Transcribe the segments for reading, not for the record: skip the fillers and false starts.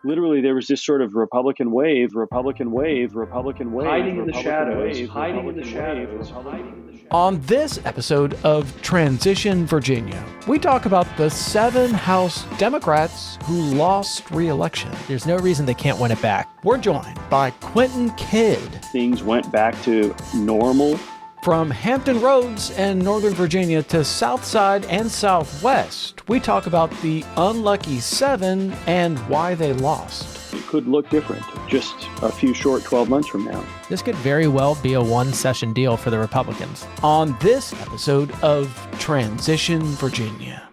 literally there was this sort of Republican wave, hiding in the shadows. On this episode of Transition Virginia, we talk about the 7 House Democrats who lost re-election. There's no reason they can't win it back. We're joined by Quentin Kidd. Things went back to normal. From Hampton Roads and Northern Virginia to Southside and Southwest, we talk about the unlucky 7 and why they lost. It could look different just a few short 12 months from now. This could very well be a one-session deal for the Republicans. On this episode of Transition Virginia.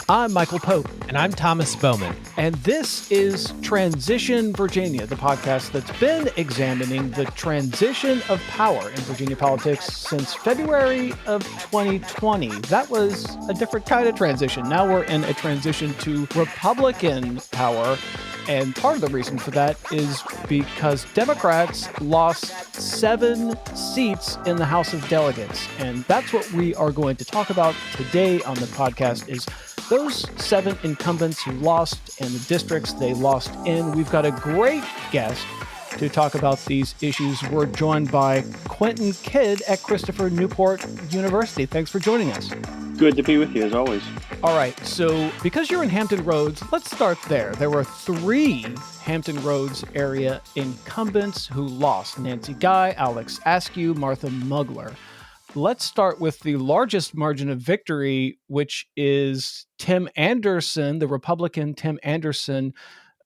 I'm Michael Pope. And I'm Thomas Bowman. And this is Transition Virginia, the podcast that's been examining the transition of power in Virginia politics since February of 2020. That was a different kind of transition. Now we're in a transition to Republican power. And part of the reason for that is because Democrats lost 7 seats in the House of Delegates. And that's what we are going to talk about today on the podcast is those 7 incumbents who lost and the districts they lost in. We've got a great guest to talk about these issues. We're joined by Quentin Kidd at Christopher Newport University. Thanks for joining us. Good to be with you, as always. All right, so because you're in Hampton Roads, let's start there. There were 3 Hampton Roads area incumbents who lost: Nancy Guy, Alex Askew, Martha Mugler. Let's start with the largest margin of victory, which is Tim Anderson, the Republican Tim Anderson,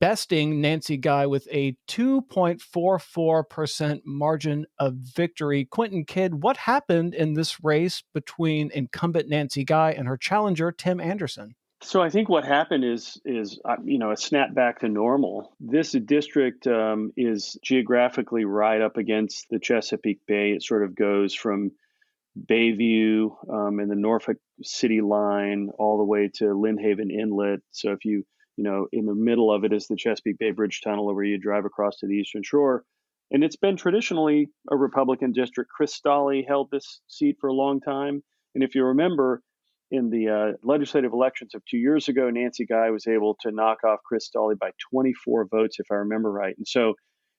besting Nancy Guy with a 2.44% margin of victory. Quentin Kidd, what happened in this race between incumbent Nancy Guy and her challenger, Tim Anderson? So I think what happened is a snap back to normal. This district is geographically right up against the Chesapeake Bay. It sort of goes from Bayview and the Norfolk City line all the way to Lynn Haven Inlet. So if in the middle of it is the Chesapeake Bay Bridge Tunnel where you drive across to the Eastern Shore. And it's been traditionally a Republican district. Chris Stolle held this seat for a long time. And if you remember, in the legislative elections of 2 years ago, Nancy Guy was able to knock off Chris Stolle by 24 votes, if I remember right. And so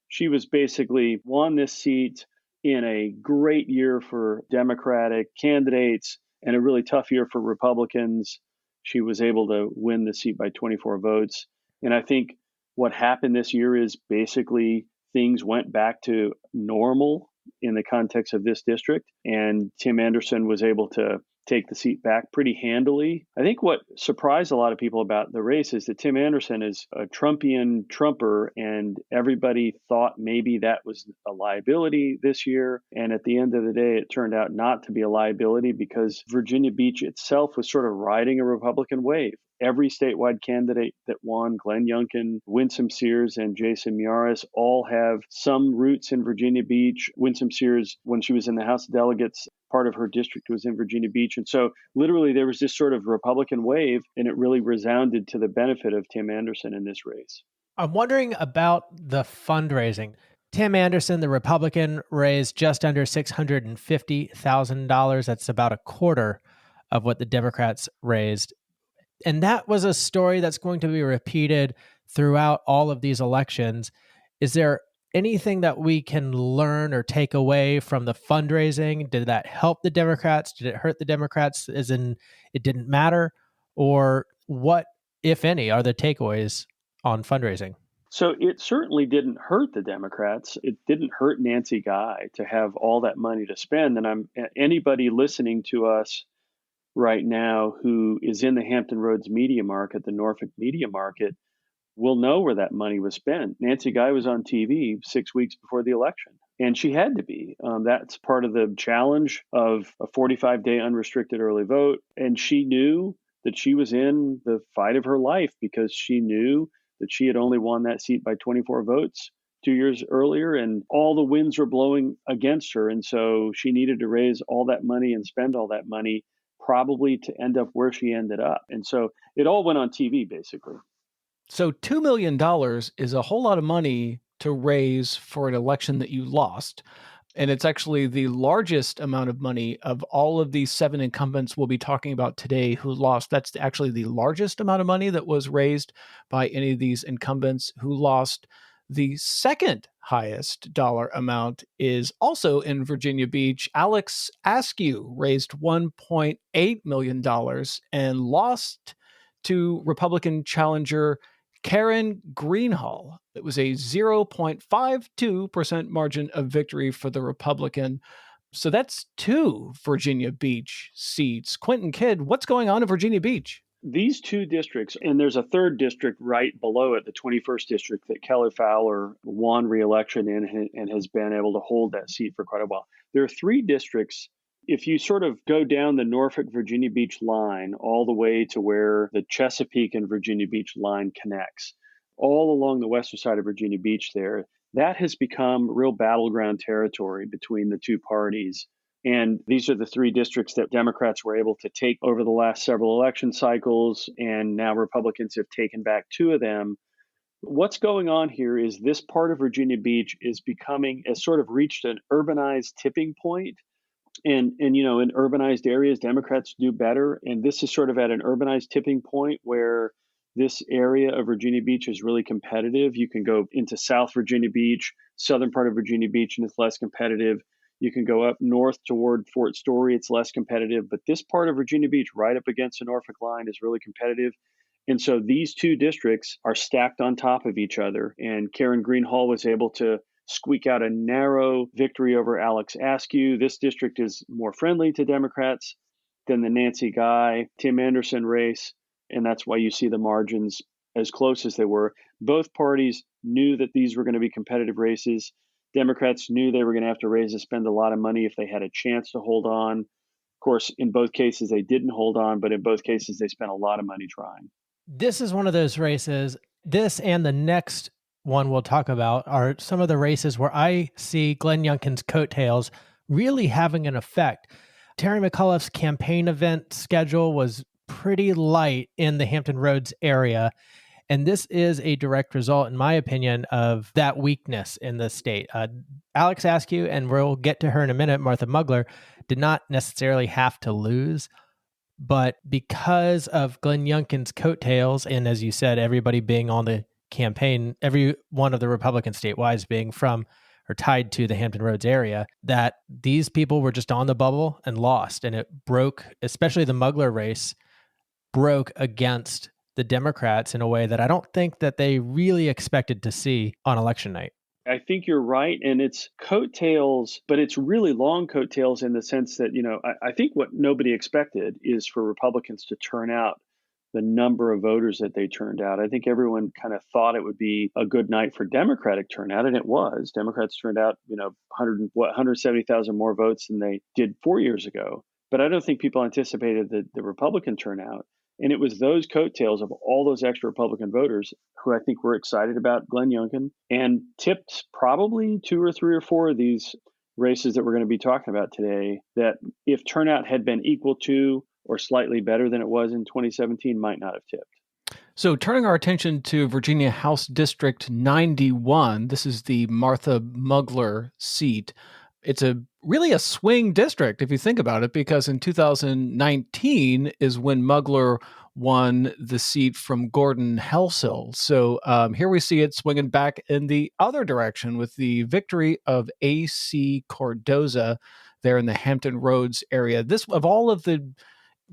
she was basically won this seat in a great year for Democratic candidates and a really tough year for Republicans. She was able to win the seat by 24 votes. And I think what happened this year is basically things went back to normal in the context of this district. And Tim Anderson was able to take the seat back pretty handily. I think what surprised a lot of people about the race is that Tim Anderson is a Trumpian trumper, and everybody thought maybe that was a liability this year. And at the end of the day, it turned out not to be a liability because Virginia Beach itself was sort of riding a Republican wave. Every statewide candidate that won, Glenn Youngkin, Winsome Sears, and Jason Miyares, all have some roots in Virginia Beach. Winsome Sears, when she was in the House of Delegates, part of her district was in Virginia Beach. And so literally there was this sort of Republican wave, and it really resounded to the benefit of Tim Anderson in this race. I'm wondering about the fundraising. Tim Anderson, the Republican, raised just under $650,000. That's about a quarter of what the Democrats raised. And that was a story that's going to be repeated throughout all of these elections. Is there anything that we can learn or take away from the fundraising? Did that help the Democrats? Did it hurt the Democrats, as in it didn't matter? Or what, if any, are the takeaways on fundraising? So it certainly didn't hurt the Democrats. It didn't hurt Nancy Guy to have all that money to spend. And anybody listening to us right now who is in the Hampton Roads media market, the Norfolk media market, will know where that money was spent. Nancy Guy was on TV 6 weeks before the election, and she had to be. That's part of the challenge of a 45-day unrestricted early vote. And she knew that she was in the fight of her life because she knew that she had only won that seat by 24 votes 2 years earlier, and all the winds were blowing against her. And so she needed to raise all that money and spend all that money probably to end up where she ended up. And so it all went on TV, basically. So $2 million is a whole lot of money to raise for an election that you lost. And it's actually the largest amount of money of all of these 7 incumbents we'll be talking about today who lost. That's actually the largest amount of money that was raised by any of these incumbents who lost. The second highest dollar amount is also in Virginia Beach. Alex Askew raised $1.8 million and lost to Republican challenger Karen Greenhall. It was a 0.52% margin of victory for the Republican. So that's 2 Virginia Beach seats. Quentin Kidd, what's going on in Virginia Beach? These 2 districts, and there's a 3rd district right below it, the 21st district that Kelly Fowler won re-election in and has been able to hold that seat for quite a while. There are 3 districts. If you sort of go down the Norfolk Virginia Beach line all the way to where the Chesapeake and Virginia Beach line connects, all along the western side of Virginia Beach there, that has become real battleground territory between the 2 parties. And these are the 3 districts that Democrats were able to take over the last several election cycles, and now Republicans have taken back 2 of them. What's going on here is this part of Virginia Beach is has sort of reached an urbanized tipping point. And in urbanized areas, Democrats do better. And this is sort of at an urbanized tipping point where this area of Virginia Beach is really competitive. You can go into South Virginia Beach, southern part of Virginia Beach, and it's less competitive. You can go up north toward Fort Story. It's less competitive. But this part of Virginia Beach, right up against the Norfolk line, is really competitive. And so these 2 districts are stacked on top of each other. And Karen Greenhall was able to squeak out a narrow victory over Alex Askew. This district is more friendly to Democrats than the Nancy Guy, Tim Anderson race. And that's why you see the margins as close as they were. Both parties knew that these were going to be competitive races. Democrats knew they were going to have to raise and spend a lot of money if they had a chance to hold on. Of course, in both cases, they didn't hold on, but in both cases, they spent a lot of money trying. This is one of those races. This and the next one we'll talk about are some of the races where I see Glenn Youngkin's coattails really having an effect. Terry McAuliffe's campaign event schedule was pretty light in the Hampton Roads area. And this is a direct result, in my opinion, of that weakness in the state. Alex Askew, and we'll get to her in a minute, Martha Mugler, did not necessarily have to lose. But because of Glenn Youngkin's coattails, and as you said, everybody being on the campaign, every one of the Republicans statewide being from or tied to the Hampton Roads area, that these people were just on the bubble and lost. And it broke, especially the Mugler race, broke against the Democrats in a way that I don't think that they really expected to see on election night. I think you're right. And it's coattails, but it's really long coattails in the sense that, I think what nobody expected is for Republicans to turn out the number of voters that they turned out. I think everyone kind of thought it would be a good night for Democratic turnout, and it was. Democrats turned out, 170,000 more votes than they did 4 years ago. But I don't think people anticipated the Republican turnout. And it was those coattails of all those extra Republican voters who I think were excited about Glenn Youngkin and tipped probably 2 or 3 or 4 of these races that we're going to be talking about today, that if turnout had been equal to or slightly better than it was in 2017, might not have tipped. So turning our attention to Virginia House District 91, this is the Martha Mugler seat. It's really a swing district if you think about it, because in 2019 is when Mugler won the seat from Gordon Helsill. So here we see it swinging back in the other direction with the victory of A.C. Cardoza there in the Hampton Roads area. This, of all of the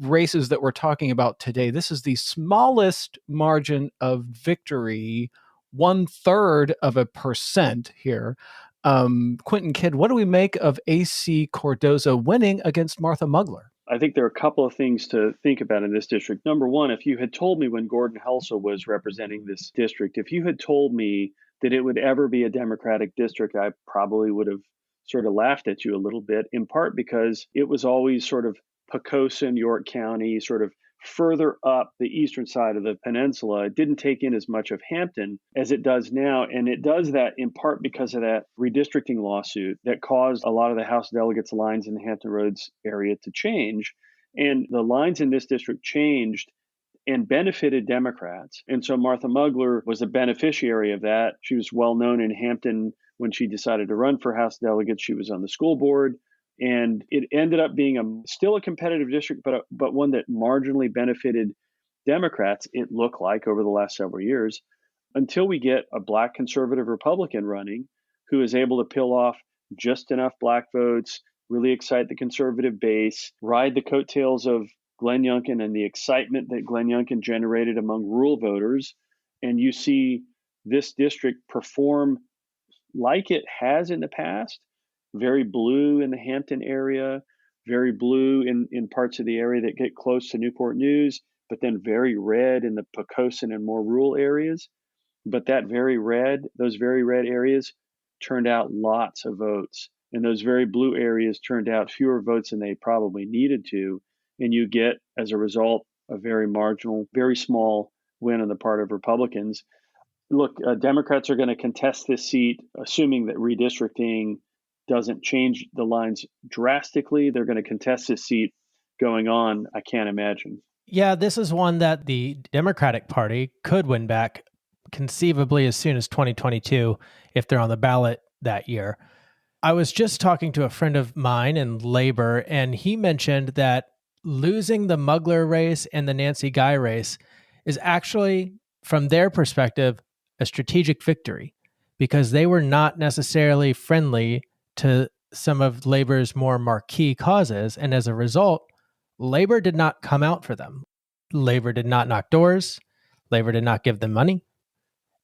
races that we're talking about today, this is the smallest margin of victory, 0.33% here. Quentin Kidd, what do we make of A.C. Cardoza winning against Martha Mugler? I think there are a couple of things to think about in this district. Number one, if you had told me when Gordon Helsill was representing this district, if you had told me that it would ever be a Democratic district, I probably would have sort of laughed at you a little bit, in part because it was always sort of Pocosa and York County, sort of further up the eastern side of the peninsula. It didn't take in as much of Hampton as it does now. And it does that in part because of that redistricting lawsuit that caused a lot of the House delegates lines in the Hampton Roads area to change. And the lines in this district changed and benefited Democrats. And so Martha Mugler was a beneficiary of that. She was well known in Hampton When she decided to run for House Delegates, she was on the school board. And it ended up being still a competitive district, but one that marginally benefited Democrats, it looked like, over the last several years, until we get a Black conservative Republican running who is able to pill off just enough Black votes, really excite the conservative base, ride the coattails of Glenn Youngkin and the excitement that Glenn Youngkin generated among rural voters. And you see this district perform like it has in the past, very blue in the Hampton area, very blue in parts of the area that get close to Newport News, but then very red in the Poquoson and more rural areas. But those very red areas turned out lots of votes. And those very blue areas turned out fewer votes than they probably needed to. And you get, as a result, a very marginal, very small win on the part of Republicans. Look, Democrats are going to contest this seat, assuming that redistricting doesn't change the lines drastically. They're going to contest this seat going on, I can't imagine. Yeah, this is one that the Democratic Party could win back conceivably as soon as 2022 if they're on the ballot that year. I was just talking to a friend of mine in labor, and he mentioned that losing the Mugler race and the Nancy Guy race is actually, from their perspective, a strategic victory because they were not necessarily friendly to some of labor's more marquee causes. And as a result, labor did not come out for them. Labor did not knock doors. Labor did not give them money.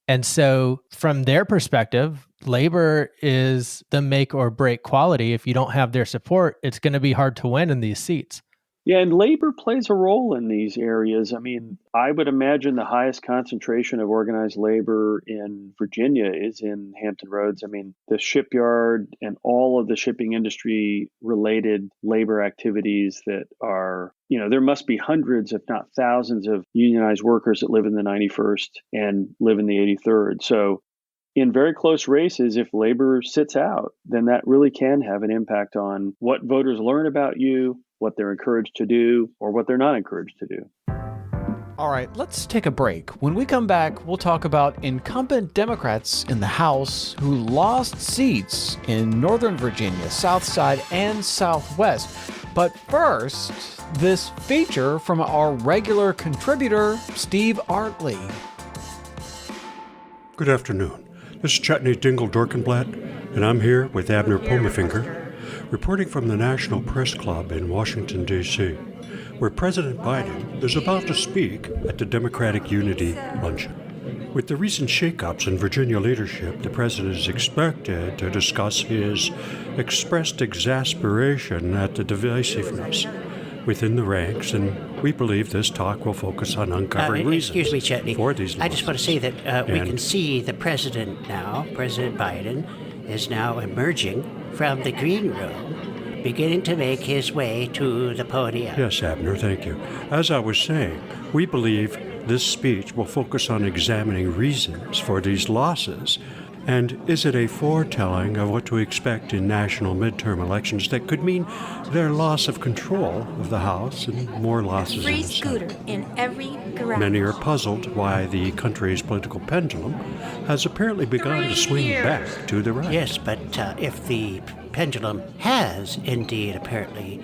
And so from their perspective, labor is the make or break quality. If you don't have their support, it's going to be hard to win in these seats. Yeah, and labor plays a role in these areas. I mean, I would imagine the highest concentration of organized labor in Virginia is in Hampton Roads. I mean, the shipyard and all of the shipping industry related labor activities that are, there must be hundreds, if not thousands, of unionized workers that live in the 91st and live in the 83rd. So in very close races, if labor sits out, then that really can have an impact on what voters learn about you, what they're encouraged to do, or what they're not encouraged to do. All right, let's take a break. When we come back, we'll talk about incumbent Democrats in the House who lost seats in Northern Virginia, South Side, and Southwest. But first, this feature from our regular contributor, Steve Artley. Good afternoon. This is Chetney Dingle Dorkenblatt, and I'm here with Abner Pomerfinger, reporting from the National Press Club in Washington, D.C., where President Biden is about to speak at the Democratic Unity Luncheon. With the recent shakeups in Virginia leadership, the president is expected to discuss his expressed exasperation at the divisiveness within the ranks, and we believe this talk will focus on uncovering reasons excuse me, Chetney. for these losses. I just want to say that we can see the president now, President Biden, is now emerging from the green room, beginning to make his way to the podium. Yes, Abner, thank you. As I was saying, we believe this speech will focus on examining reasons for these losses. And is it a foretelling of what to expect in national midterm elections that could mean their loss of control of the House and more losses Free in the scooter Senate? in every garage. Many are puzzled why the country's political pendulum has apparently begun to swing back to the right. Yes, but if the pendulum has indeed apparently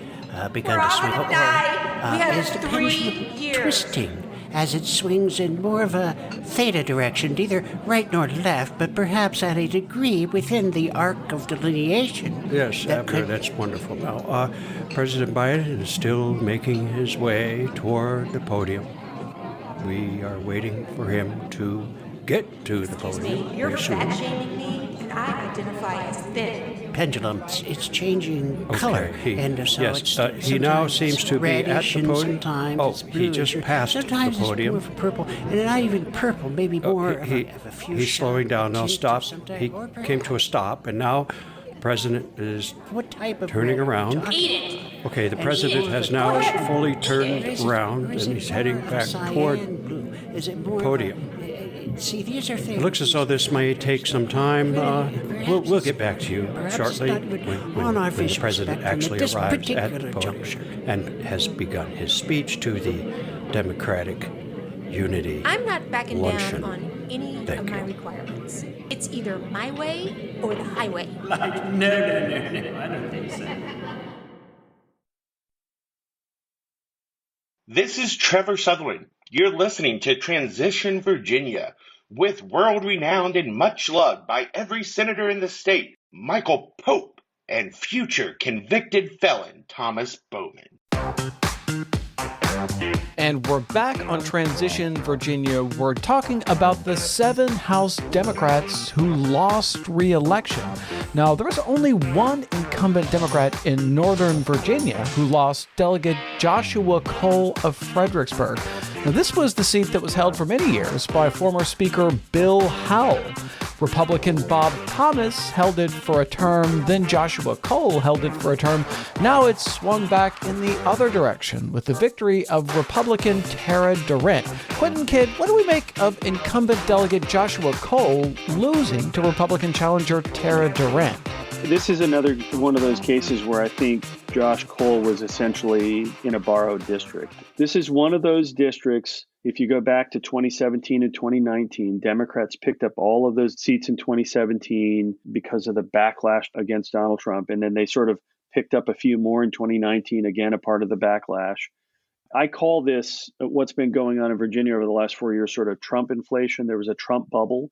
begun We're to all swing, gonna die. We have is the 3 pendulum years. twisting as it swings in more of a theta direction, neither right nor left, but perhaps at a degree within the arc of delineation? Yes, Abner, that's wonderful. Now, President Biden is still making his way toward the podium. We are waiting for him to get to the podium. You're very soon. fat shaming me, and I identify as thin. Pendulum, it's changing Okay, color, he- and so yes, it's he now sometimes seems to be at reddish the and podium. Sometimes Oh, it's he bluish, just or passed the sometimes podium. it's more of purple, and not even purple, maybe more of a few. He's slowing down. Now stop. Sometime, He or perhaps- came to a stop, and now the president is What type of turning red are we around. talking Eat it. about? Okay, the And president is has it now red? fully turned Is it- around, or and is it he's heading more back cyan toward blue? Is it more podium. See, these are things. It looks as though this may take some time. We'll get back to you Perhaps shortly it's not even when on our the visual president spectrum actually at this arrives at the particular podium juncture. and has begun his speech to the Democratic Unity I'm not backing Luncheon. down on any of my requirements. It's either my way or the highway. No, I don't think so. This is Trevor Sutherland. You're listening to Transition Virginia, with world-renowned and much loved by every senator in the state, Michael Pope, and future convicted felon Thomas Bowman. And we're back on Transition Virginia. We're talking about the 7 House Democrats who lost re-election. Now, there was only one incumbent Democrat in Northern Virginia who lost, Delegate Joshua Cole of Fredericksburg. Now, this was the seat that was held for many years by former Speaker Bill Howell. Republican Bob Thomas held it for a term, then Joshua Cole held it for a term. Now it's swung back in the other direction with the victory of Republican Tara Durant. Quentin Kidd, what do we make of incumbent delegate Joshua Cole losing to Republican challenger Tara Durant? This is another one of those cases where I think Josh Cole was essentially in a borrowed district. This is one of those districts. If you go back to 2017 and 2019, Democrats picked up all of those seats in 2017 because of the backlash against Donald Trump. And then they sort of picked up a few more in 2019, again, a part of the backlash. I call this what's been going on in Virginia over the last 4 years, sort of Trump inflation. There was a Trump bubble.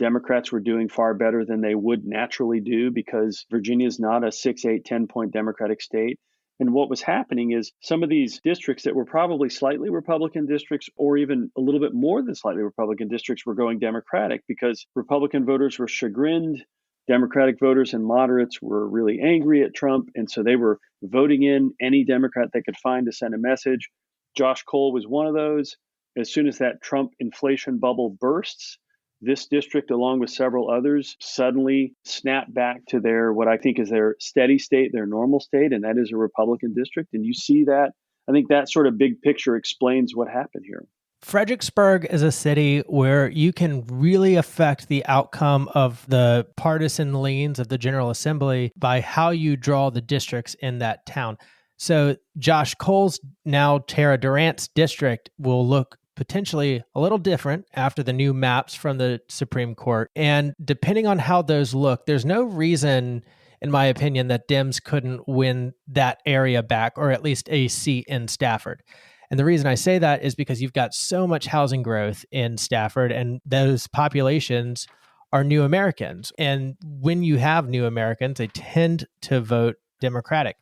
Democrats were doing far better than they would naturally do because Virginia is not a 6, 8, 10-point Democratic state. And what was happening is some of these districts that were probably slightly Republican districts or even a little bit more than slightly Republican districts were going Democratic because Republican voters were chagrined. Democratic voters and moderates were really angry at Trump. And so they were voting in any Democrat they could find to send a message. Josh Cole was one of those. As soon as that Trump inflation bubble bursts, this district, along with several others, suddenly snapped back to their, what I think is their steady state, their normal state, and that is a Republican district. And you see that. I think that sort of big picture explains what happened here. Fredericksburg is a city where you can really affect the outcome of the partisan leans of the General Assembly by how you draw the districts in that town. So Josh Cole's, now Tara Durant's district, will look potentially a little different after the new maps from the Supreme Court. And depending on how those look, there's no reason, in my opinion, that Dems couldn't win that area back, or at least a seat in Stafford. And the reason I say that is because you've got so much housing growth in Stafford, and those populations are new Americans. And when you have new Americans, they tend to vote Democratic.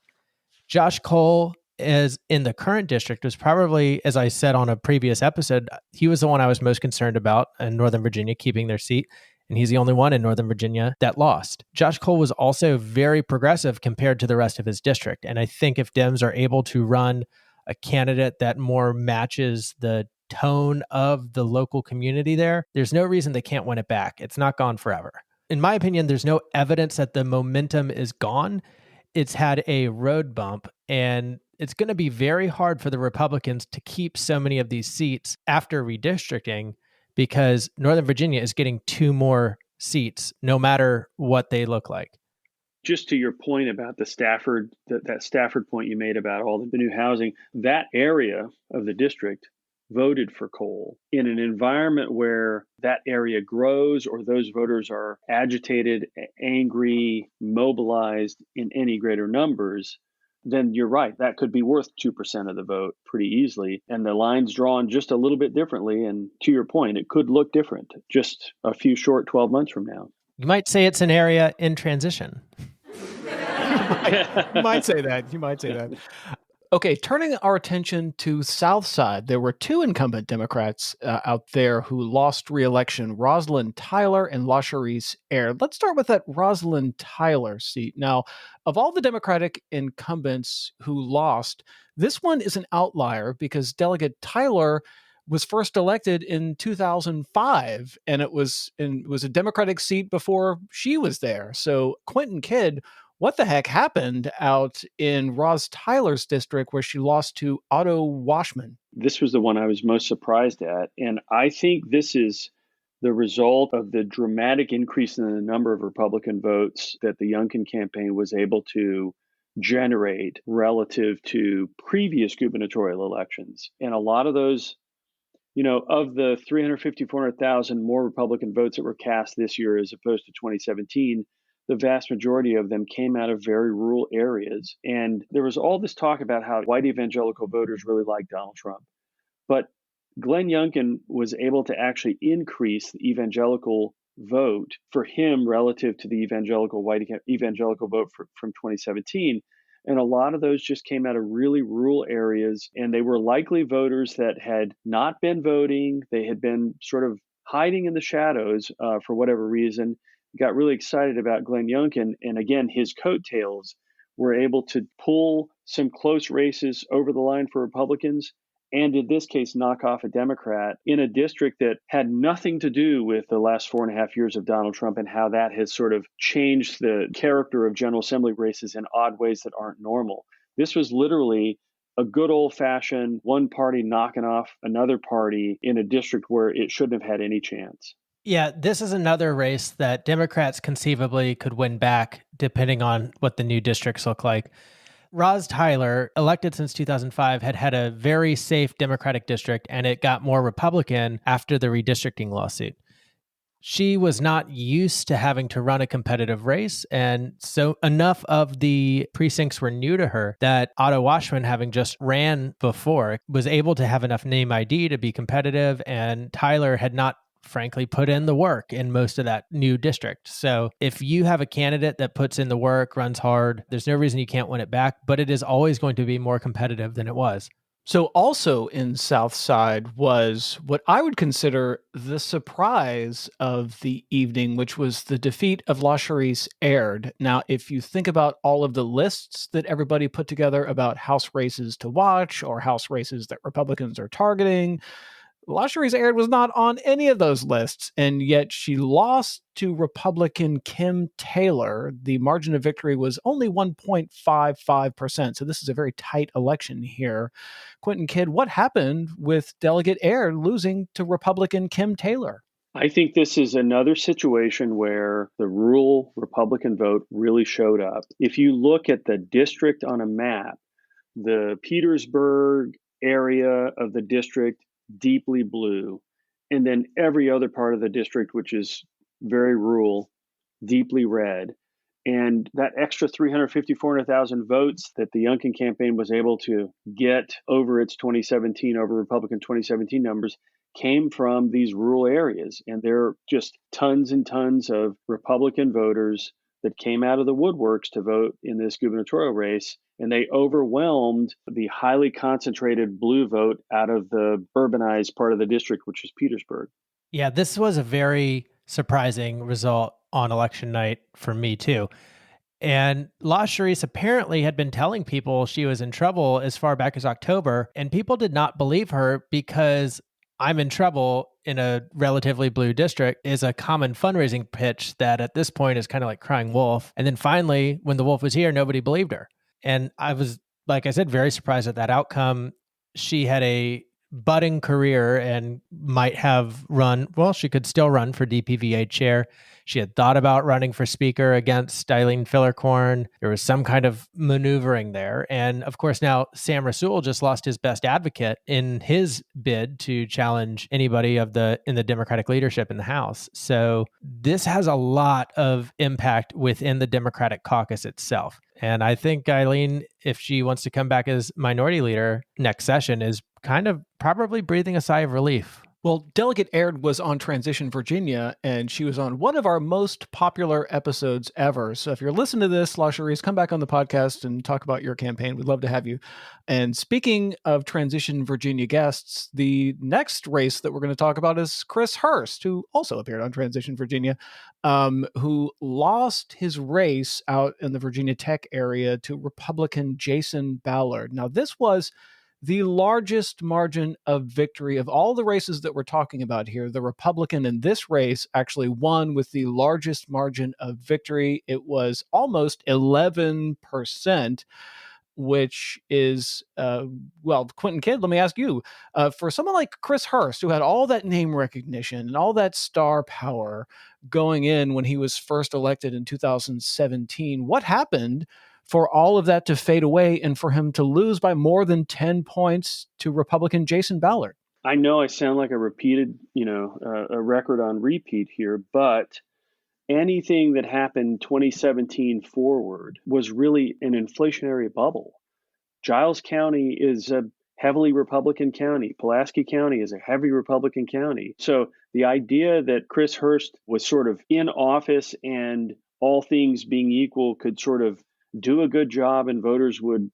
Josh Cole is in the current district was probably, as I said on a previous episode, he was the one I was most concerned about in Northern Virginia keeping their seat. And he's the only one in Northern Virginia that lost. Josh Cole was also very progressive compared to the rest of his district. And I think if Dems are able to run a candidate that more matches the tone of the local community there, there's no reason they can't win it back. It's not gone forever. In my opinion, there's no evidence that the momentum is gone. It's had a road bump, and it's going to be very hard for the Republicans to keep so many of these seats after redistricting because Northern Virginia is getting 2 more seats, no matter what they look like. Just to your point about the Stafford, that Stafford point you made about all the new housing, that area of the district voted for Cole in an environment where that area grows or those voters are agitated, angry, mobilized in any greater numbers, then you're right. That could be worth 2% of the vote pretty easily. And the line's drawn just a little bit differently. And to your point, it could look different just a few short 12 months from now. You might say it's an area in transition. You might say that. Okay, turning our attention to South Side, there were 2 incumbent Democrats out there who lost re-election, Rosalind Tyler and LaCherice Aird. Let's start with that Rosalind Tyler seat. Now, of all the Democratic incumbents who lost, this one is an outlier because Delegate Tyler was first elected in 2005, and it was a Democratic seat before she was there. So, Quentin Kidd, what the heck happened out in Roz Tyler's district where she lost to Otto Washman? This was the one I was most surprised at. And I think this is the result of the dramatic increase in the number of Republican votes that the Youngkin campaign was able to generate relative to previous gubernatorial elections. And a lot of those Of the 350, 400,000 more Republican votes that were cast this year as opposed to 2017, the vast majority of them came out of very rural areas. And there was all this talk about how white evangelical voters really like Donald Trump. But Glenn Youngkin was able to actually increase the evangelical vote for him relative to the white evangelical vote from 2017. And a lot of those just came out of really rural areas, and they were likely voters that had not been voting. They had been sort of hiding in the shadows for whatever reason, got really excited about Glenn Youngkin. And again, his coattails were able to pull some close races over the line for Republicans, and in this case, knock off a Democrat in a district that had nothing to do with the last 4.5 years of Donald Trump and how that has sort of changed the character of General Assembly races in odd ways that aren't normal. This was literally a good old-fashioned one party knocking off another party in a district where it shouldn't have had any chance. Yeah, this is another race that Democrats conceivably could win back depending on what the new districts look like. Roz Tyler, elected since 2005, had a very safe Democratic district, and it got more Republican after the redistricting lawsuit. She was not used to having to run a competitive race, and so enough of the precincts were new to her that Otto Washman, having just ran before, was able to have enough name ID to be competitive, and Tyler had not frankly put in the work in most of that new district. So if you have a candidate that puts in the work, runs hard, there's no reason you can't win it back, but it is always going to be more competitive than it was. So also in South Side was what I would consider the surprise of the evening, which was the defeat of LaCherice Aird. Now, if you think about all of the lists that everybody put together about House races to watch or House races that Republicans are targeting, LaCherice Aird was not on any of those lists, and yet she lost to Republican Kim Taylor. The margin of victory was only 1.55%, so this is a very tight election here. Quentin Kidd, what happened with Delegate Aird losing to Republican Kim Taylor? I think this is another situation where the rural Republican vote really showed up. If you look at the district on a map, the Petersburg area of the district deeply blue, and then every other part of the district, which is very rural, deeply red. And that extra 350, 400,000 votes that the Youngkin campaign was able to get over Republican 2017 numbers came from these rural areas. And there are just tons and tons of Republican voters that came out of the woodworks to vote in this gubernatorial race, and they overwhelmed the highly concentrated blue vote out of the urbanized part of the district, which is Petersburg. Yeah, this was a very surprising result on election night for me too. And LaCherice apparently had been telling people she was in trouble as far back as October, and people did not believe her because I'm in trouble in a relatively blue district is a common fundraising pitch that at this point is kind of like crying wolf. And then finally, when the wolf was here, nobody believed her. And I was, like I said, very surprised at that outcome. She had a budding career and might have run, well, she could still run for DPVA chair. She had thought about running for speaker against Eileen Fillercorn. There was some kind of maneuvering there. And of course, now Sam Rasool just lost his best advocate in his bid to challenge anybody in the Democratic leadership in the House. So this has a lot of impact within the Democratic caucus itself. And I think Eileen, if she wants to come back as minority leader next session, is kind of probably breathing a sigh of relief. Well, Delegate Aird was on Transition Virginia, and she was on one of our most popular episodes ever. So if you're listening to this, LaCherice, come back on the podcast and talk about your campaign. We'd love to have you. And speaking of Transition Virginia guests, the next race that we're going to talk about is Chris Hurst, who also appeared on Transition Virginia, who lost his race out in the Virginia Tech area to Republican Jason Ballard. Now, this was the largest margin of victory of all the races that we're talking about here. The Republican in this race actually won with the largest margin of victory. It was almost 11%, which is, Quentin Kidd, let me ask you, for someone like Chris Hurst, who had all that name recognition and all that star power going in when he was first elected in 2017, what happened for all of that to fade away and for him to lose by more than 10 points to Republican Jason Ballard? I know I sound like a repeated, a record on repeat here, but anything that happened 2017 forward was really an inflationary bubble. Giles County is a heavily Republican county. Pulaski County is a heavy Republican county. So the idea that Chris Hurst was sort of in office and all things being equal could sort of do a good job and voters would,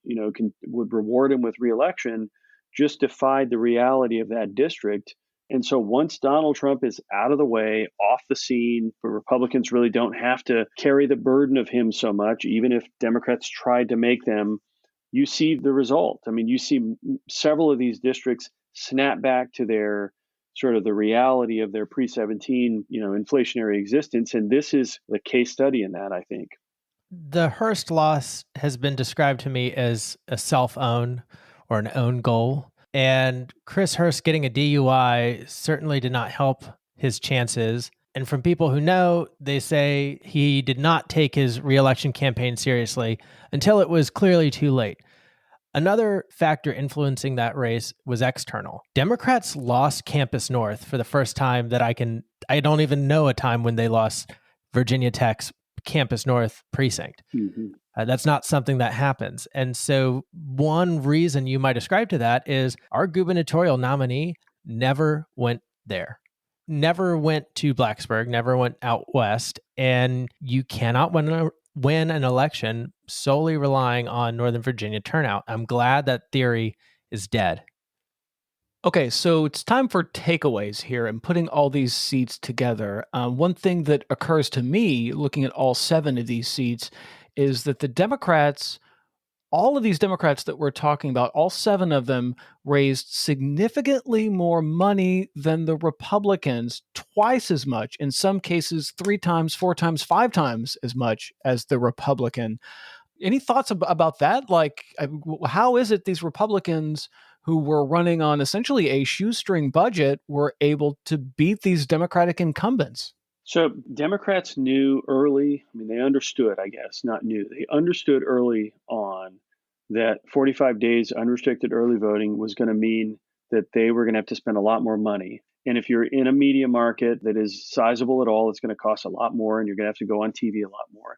would reward him with reelection just defied the reality of that district. And so once Donald Trump is out of the way, off the scene, the Republicans really don't have to carry the burden of him so much, even if Democrats tried to make them. You see the result. I mean, you see several of these districts snap back to their sort of the reality of their pre-17, inflationary existence. And this is the case study in that, I think. The Hearst loss has been described to me as a self-own or an own goal. And Chris Hurst getting a DUI certainly did not help his chances. And from people who know, they say he did not take his reelection campaign seriously until it was clearly too late. Another factor influencing that race was external. Democrats lost Campus North for the first time that I don't even know a time when they lost Virginia Tech's Campus North precinct. Mm-hmm. That's not something that happens. And so one reason you might ascribe to that is our gubernatorial nominee never went there. Never went to Blacksburg, never went out west, and you cannot win an election solely relying on Northern Virginia turnout. I'm glad that theory is dead. Okay, so it's time for takeaways here and putting all these seats together. One thing that occurs to me looking at all 7 of these seats is that the Democrats, all of these Democrats that we're talking about, all 7 of them raised significantly more money than the Republicans, twice as much, in some cases 3 times, 4 times, 5 times as much as the Republican. Any thoughts about that? Like, how is it these Republicans who were running on essentially a shoestring budget were able to beat these Democratic incumbents? So Democrats knew early, they understood, I guess, not knew. They understood early on that 45 days unrestricted early voting was going to mean that they were going to have to spend a lot more money. And if you're in a media market that is sizable at all, it's going to cost a lot more and you're going to have to go on TV a lot more.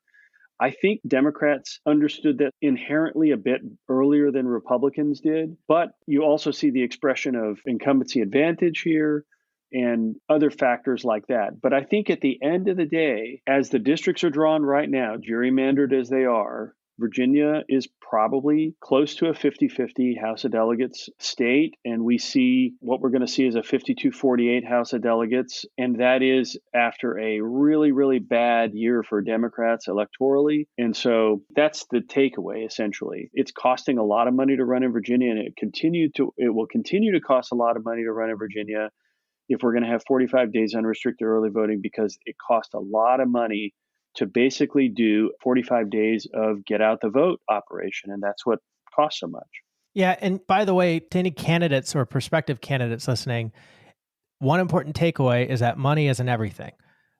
I think Democrats understood that inherently a bit earlier than Republicans did, but you also see the expression of incumbency advantage here and other factors like that. But I think at the end of the day, as the districts are drawn right now, gerrymandered as they are, Virginia is probably close to a 50-50 House of Delegates state. And we see what we're going to see is a 52-48 House of Delegates. And that is after a really, really bad year for Democrats electorally. And so that's the takeaway, essentially. It's costing a lot of money to run in Virginia, and it will continue to cost a lot of money to run in Virginia if we're going to have 45 days unrestricted early voting, because it costs a lot of money to basically do 45 days of get out the vote operation. And that's what costs so much. Yeah. And by the way, to any candidates or prospective candidates listening, one important takeaway is that money isn't everything.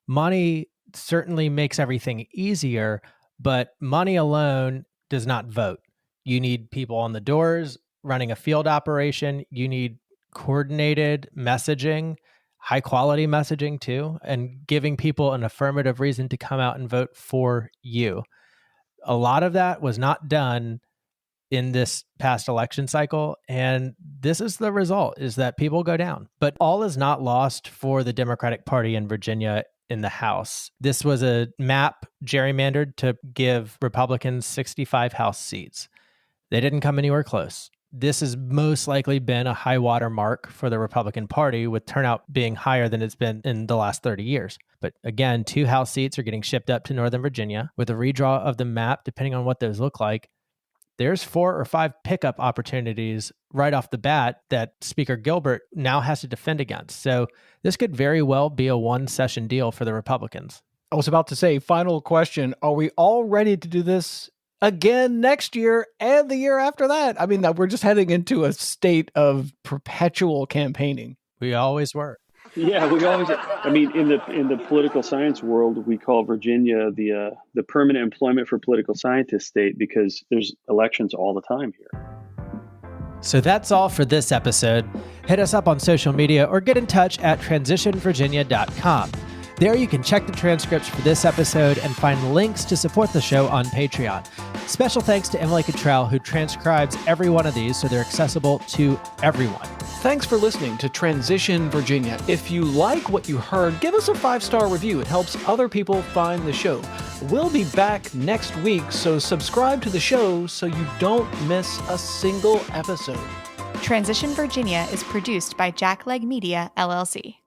Money certainly makes everything easier, but money alone does not vote. You need people on the doors running a field operation. You need coordinated messaging, high quality messaging too, and giving people an affirmative reason to come out and vote for you. A lot of that was not done in this past election cycle, and this is the result, is that people go down. But all is not lost for the Democratic Party in Virginia in the House. This was a map gerrymandered to give Republicans 65 House seats. They didn't come anywhere close. This has most likely been a high water mark for the Republican Party, with turnout being higher than it's been in the last 30 years. But again, 2 House seats are getting shipped up to Northern Virginia. With a redraw of the map, depending on what those look like, there's 4 or 5 pickup opportunities right off the bat that Speaker Gilbert now has to defend against. So this could very well be a one-session deal for the Republicans. I was about to say, final question, are we all ready to do this again next year and the year after that? We're just heading into a state of perpetual campaigning. We always were. Yeah, we always. In the political science world, we call Virginia the permanent employment for political scientists state, because there's elections all the time here. So that's all for this episode. Hit us up on social media or get in touch at transitionvirginia.com. There you can check the transcripts for this episode and find links to support the show on Patreon. Special thanks to Emily Cottrell, who transcribes every one of these so they're accessible to everyone. Thanks for listening to Transition Virginia. If you like what you heard, give us a 5-star review. It helps other people find the show. We'll be back next week, so subscribe to the show so you don't miss a single episode. Transition Virginia is produced by Jackleg Media, LLC.